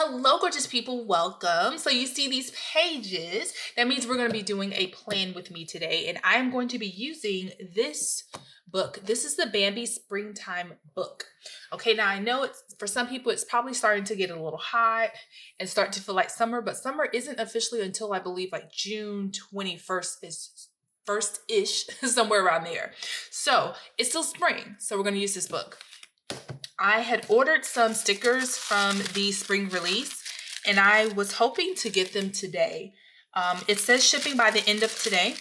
Hello, gorgeous people. Welcome. So you see these pages. That means we're going to be doing a plan with me today. And I'm going to be using this book. This is the Bambi Springtime book. Okay, now I know it's for some people, it's probably starting to get a little hot and start to feel like summer, but summer isn't officially until I believe like June 21st is first-ish, somewhere around there. So it's still spring. So we're going to use this book. I had ordered some stickers from the spring release and I was hoping to get them today. It says shipping by the end of today.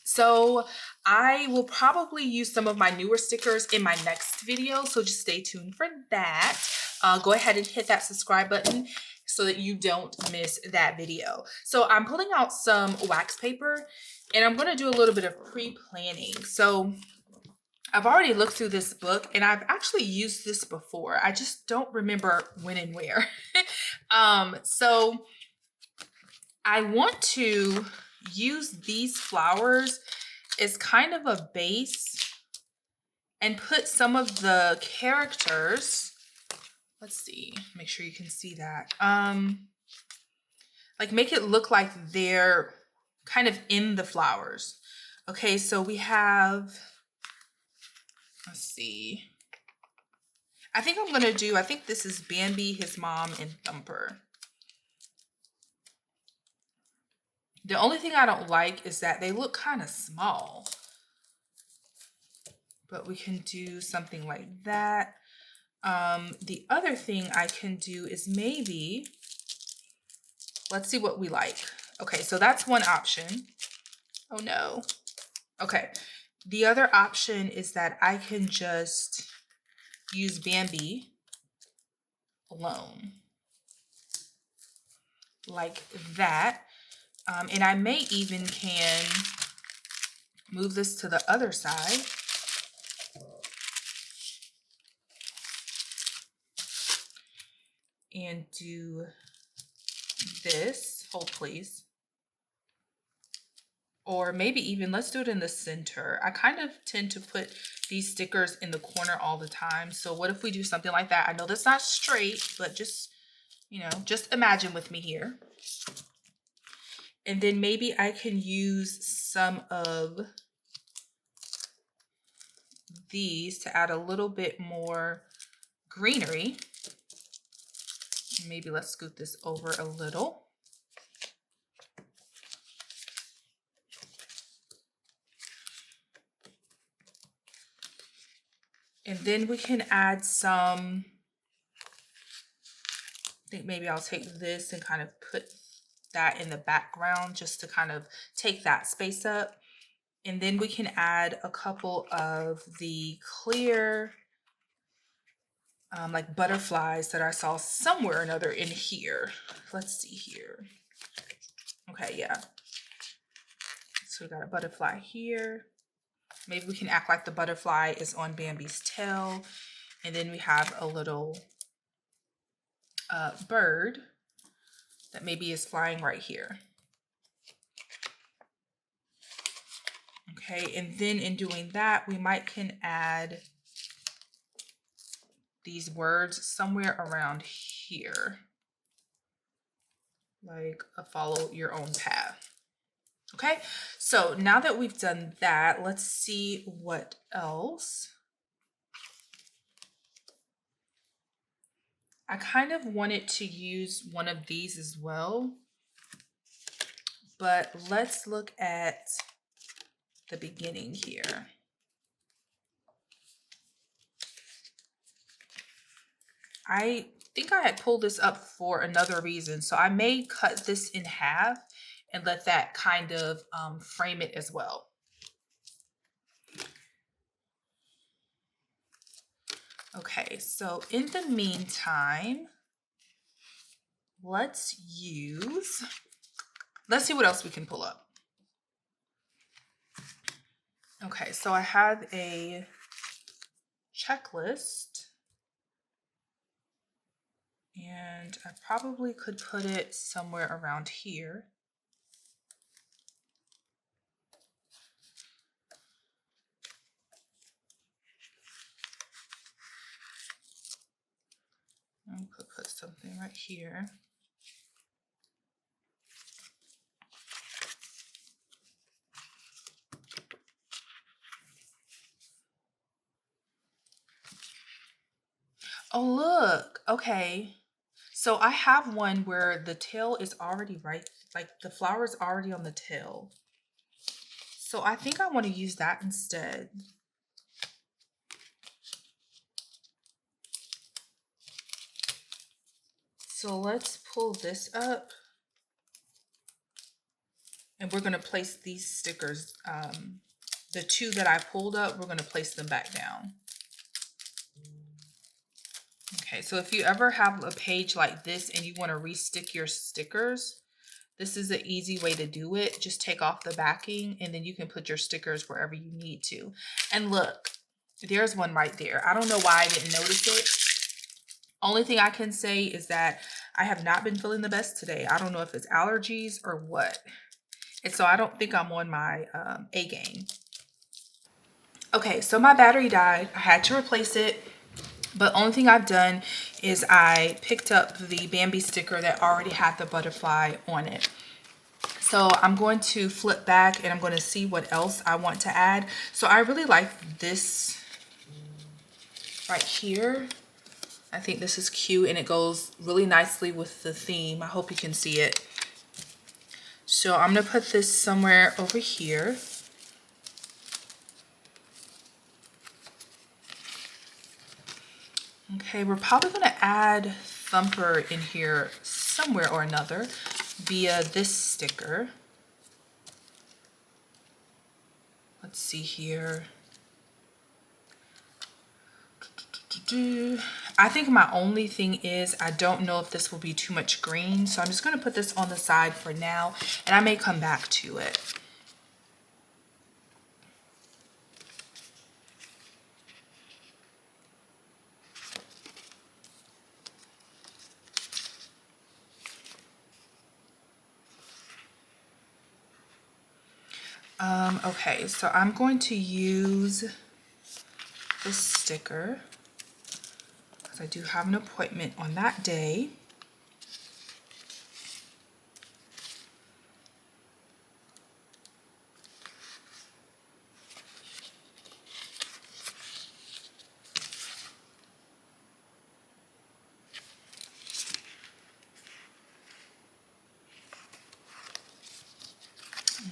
So I will probably use some of my newer stickers in my next video. So just stay tuned for that. Go ahead and hit that subscribe button so that you don't miss that video. So I'm pulling out some wax paper and I'm going to do a little bit of pre-planning. So I've already looked through this book and I've actually used this before. I just don't remember when and where. So I want to use these flowers as kind of a base and put some of the characters, let's see, make sure you can see that. Like make it look like they're kind of in the flowers. Okay, so we have, let's see. I think this is Bambi, his mom, and Thumper. The only thing I don't like is that they look kind of small. But we can do something like that. The other thing I can do is maybe, let's see what we like. Okay, so that's one option. Oh no. Okay. The other option is that I can just use Bambi alone like that. And I may even can move this to the other side. And do this, hold please. Or maybe even, let's do it in the center. I kind of tend to put these stickers in the corner all the time. So what if we do something like that? I know that's not straight, but just, you know, just imagine with me here. And then maybe I can use some of these to add a little bit more greenery. Maybe let's scoot this over a little. And then we can add some, I think maybe I'll take this and kind of put that in the background just to kind of take that space up. And then we can add a couple of the clear, like butterflies that I saw somewhere or another in here. Let's see here. Okay, yeah. So we got a butterfly here. Maybe we can act like the butterfly is on Bambi's tail. And then we have a little bird that maybe is flying right here. Okay, and then in doing that, we might can add these words somewhere around here. Like a follow your own path. Okay, so now that we've done that, let's see what else. I kind of wanted to use one of these as well, but let's look at the beginning here. I think I had pulled this up for another reason, so I may cut this in half and let that kind of frame it as well. Okay, so in the meantime, let's see what else we can pull up. Okay, so I have a checklist and I probably could put it somewhere around here. I'm gonna put something right here. Oh, look. Okay. So I have one where the tail is already right, like the flower is already on the tail. So I think I want to use that instead. So let's pull this up. And we're going to place these stickers, the two that I pulled up, we're going to place them back down. Okay, so if you ever have a page like this and you want to re-stick your stickers, this is an easy way to do it. Just take off the backing and then you can put your stickers wherever you need to. And look, there's one right there. I don't know why I didn't notice it. Only thing I can say is that I have not been feeling the best today. I don't know if it's allergies or what. And so I don't think I'm on my A game. Okay, so my battery died. I had to replace it. But only thing I've done is I picked up the Bambi sticker that already had the butterfly on it. So I'm going to flip back and I'm going to see what else I want to add. So I really like this right here. I think this is cute and it goes really nicely with the theme. I hope you can see it. So I'm going to put this somewhere over here. Okay, we're probably going to add Thumper in here somewhere or another via this sticker. Let's see here. I think my only thing is I don't know if this will be too much green, so I'm just going to put this on the side for now, and I may come back to it. Okay, so I'm going to use this sticker because I do have an appointment on that day.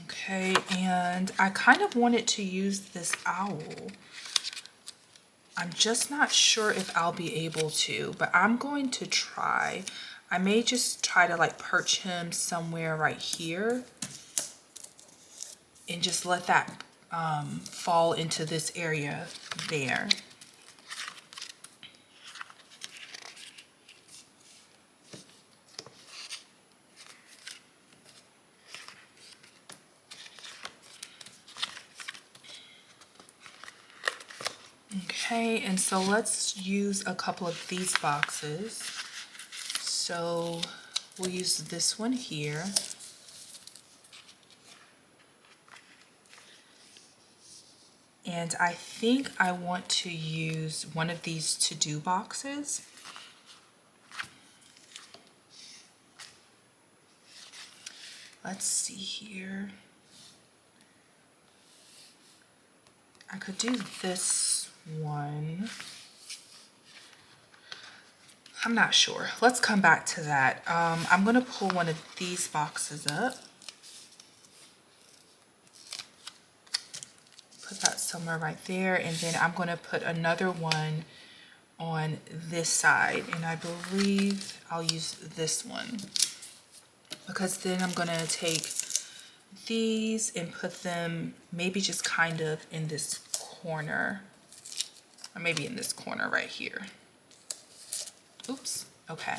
Okay, and I kind of wanted to use this owl. I'm just not sure if I'll be able to, but I'm going to try. I may just try to like perch him somewhere right here and just let that fall into this area there. Okay, and so let's use a couple of these boxes. So we'll use this one here. And I think I want to use one of these to-do boxes. Let's see here. I could do this one. I'm not sure. Let's come back to that. I'm gonna pull one of these boxes up. Put that somewhere right there. And then I'm gonna put another one on this side. And I believe I'll use this one, because then I'm gonna take these and put them maybe just kind of in this corner, or maybe in this corner right here. Oops, okay.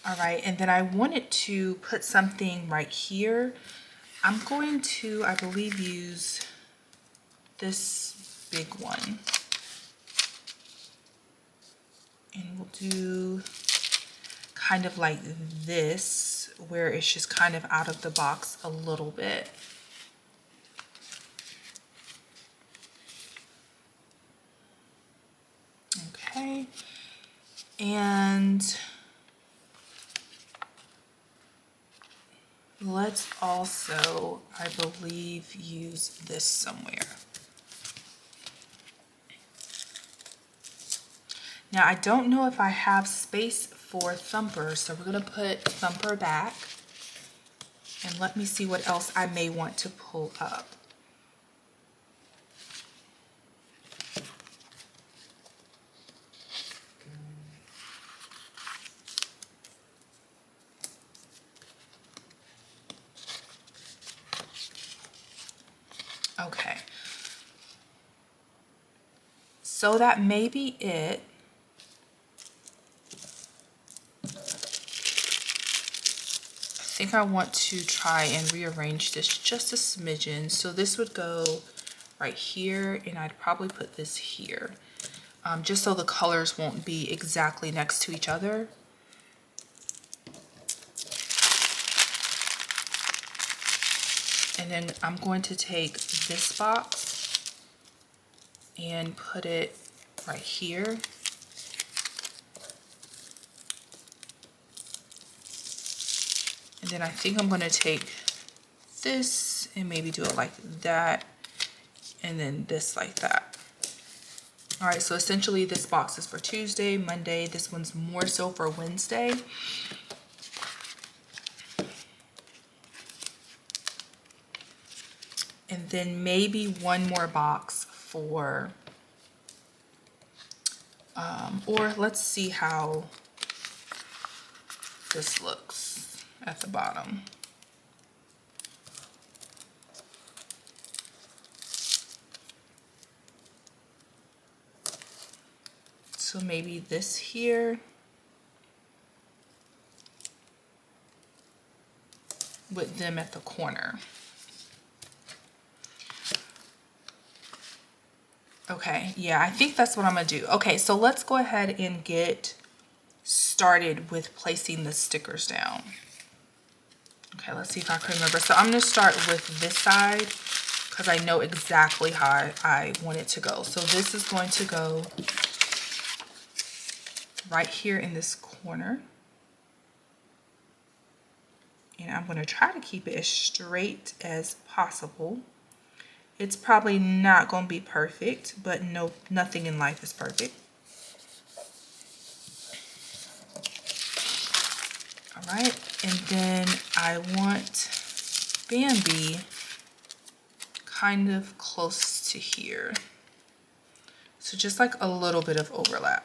All right, and then I wanted to put something right here. I'm going to, I believe, use this big one. And we'll do kind of like this, where it's just kind of out of the box a little bit. And let's also, I believe, use this somewhere. Now, I don't know if I have space for Thumper, so we're gonna put Thumper back. And let me see what else I may want to pull up. Okay. So that may be it. I think I want to try and rearrange this just a smidgen. So this would go right here, and I'd probably put this here, just so the colors won't be exactly next to each other. And then I'm going to take this box and put it right here. And then I think I'm going to take this and maybe do it like that, and then this like that. All right, so essentially this box is for Tuesday, Monday. This one's more so for Wednesday. And then maybe one more box for, or let's see how this looks at the bottom. So maybe this here with them at the corner. Okay, yeah, I think that's what I'm gonna do. Okay, so let's go ahead and get started with placing the stickers down. Okay, let's see if I can remember. So I'm gonna start with this side because I know exactly how I want it to go. So this is going to go right here in this corner. And I'm gonna try to keep it as straight as possible. It's probably not gonna be perfect, but no, nothing in life is perfect. All right, and then I want Bambi kind of close to here. So just like a little bit of overlap.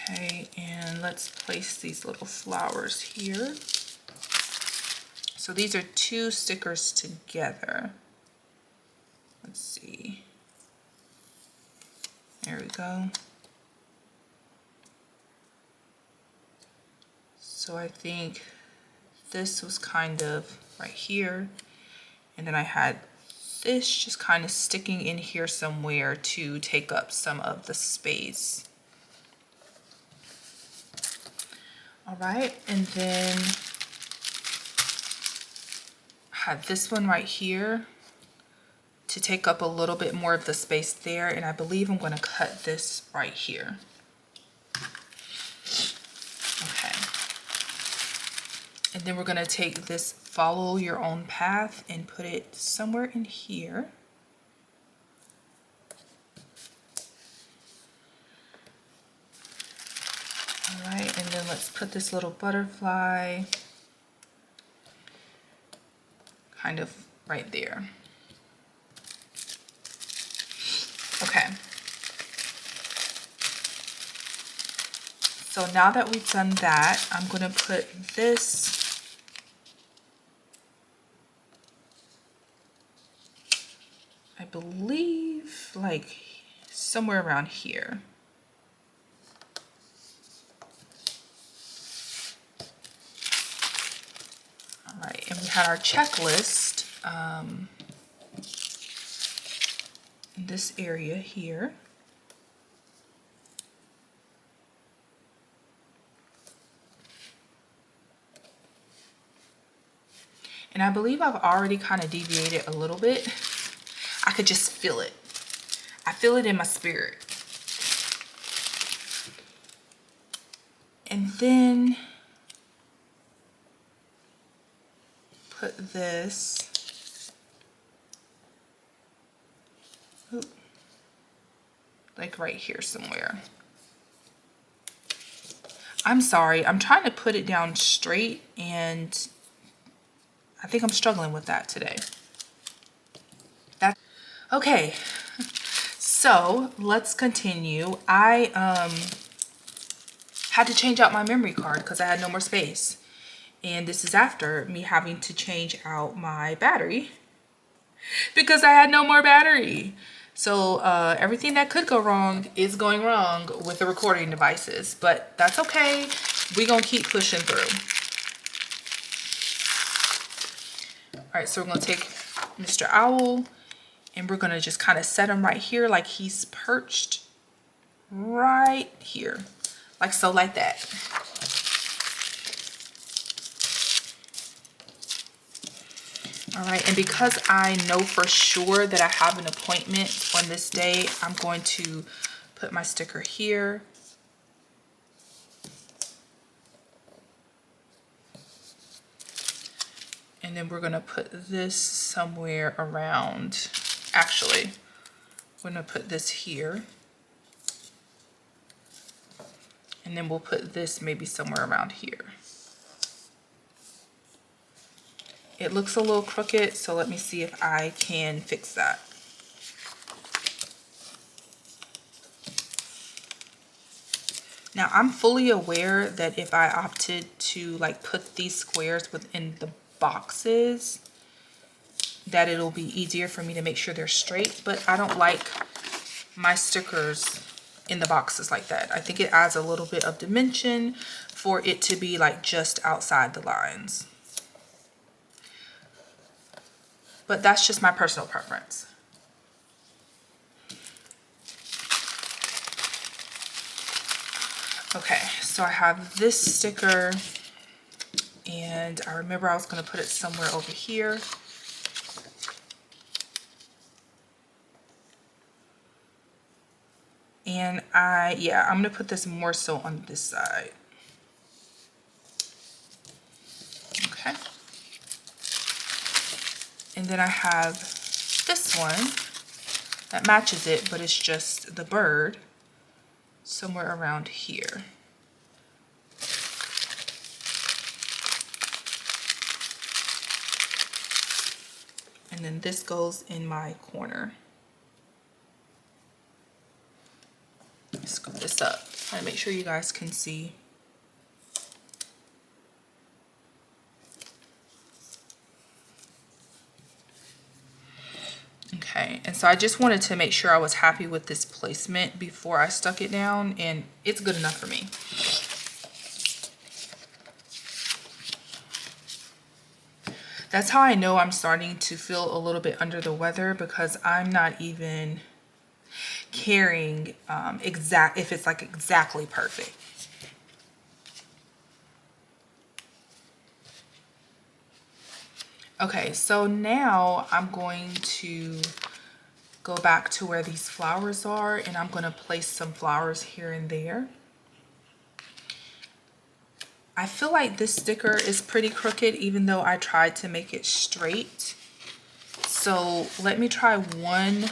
Okay, and let's place these little flowers here. So these are two stickers together. Let's see. There we go. So I think this was kind of right here. And then I had this just kind of sticking in here somewhere to take up some of the space. All right, and then I had this one right here to take up a little bit more of the space there, and I believe I'm going to cut this right here. Okay. And then we're going to take this follow your own path and put it somewhere in here. All right, and then let's put this little butterfly kind of right there. Okay. So now that we've done that, I'm going to put this I believe like somewhere around here. All right, and we had our checklist in this area here. And I believe I've already kind of deviated a little bit. I could just feel it. I feel it in my spirit. And then put this, like right here somewhere. I'm sorry, I'm trying to put it down straight and I think I'm struggling with that today. That's okay. So let's continue. I had to change out my memory card because I had no more space. And this is after me having to change out my battery because I had no more battery. So everything that could go wrong is going wrong with the recording devices, but that's okay. We're gonna keep pushing through. All right, so we're gonna take Mr. Owl and we're gonna just kind of set him right here like he's perched right here. Like so, like that. All right, and because I know for sure that I have an appointment on this day, I'm going to put my sticker here. And then we're gonna put this somewhere around, actually, we're gonna put this here. And then we'll put this maybe somewhere around here. It looks a little crooked, so let me see if I can fix that. Now I'm fully aware that if I opted to like put these squares within the boxes, that it'll be easier for me to make sure they're straight, but I don't like my stickers in the boxes like that. I think it adds a little bit of dimension for it to be like just outside the lines. But that's just my personal preference. Okay, so I have this sticker and I remember I was going to put it somewhere over here. And I'm going to put this more so on this side. Okay. And then I have this one that matches it, but it's just the bird somewhere around here. And then this goes in my corner. Scoop this up. Try to make sure you guys can see. Okay, and so I just wanted to make sure I was happy with this placement before I stuck it down, and it's good enough for me. That's how I know I'm starting to feel a little bit under the weather, because I'm not even caring if it's like exactly perfect. Okay, so now I'm going to go back to where these flowers are, and I'm going to place some flowers here and there. I feel like this sticker is pretty crooked, even though I tried to make it straight. So let me try one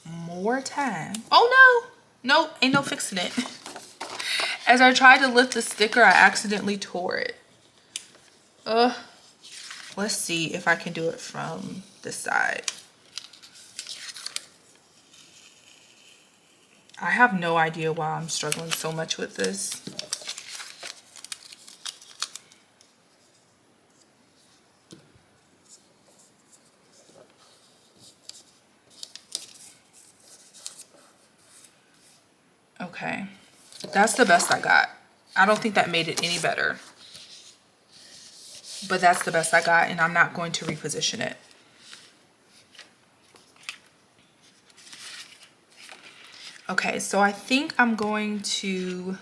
more time. Oh no, nope, ain't no fixing it. As I tried to lift the sticker, I accidentally tore it. Let's see if I can do it from this side. I have no idea why I'm struggling so much with this. Okay, that's the best I got. I don't think that made it any better. But that's the best I got, and I'm not going to reposition it. Okay, so I think I'm going to...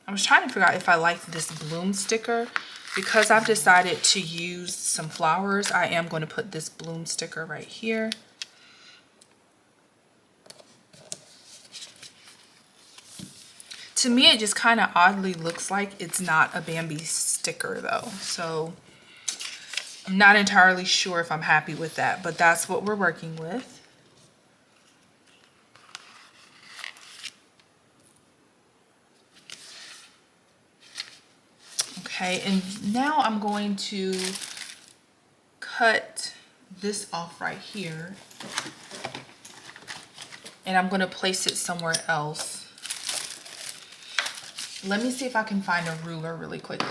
I was trying to figure out if I liked this bloom sticker, because I've decided to use some flowers, I am going to put this bloom sticker right here. To me, it just kind of oddly looks like it's not a Bambi sticker though. So I'm not entirely sure if I'm happy with that, but that's what we're working with. Okay, and now I'm going to cut this off right here. And I'm going to place it somewhere else. Let me see if I can find a ruler really quickly.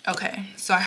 Okay, so I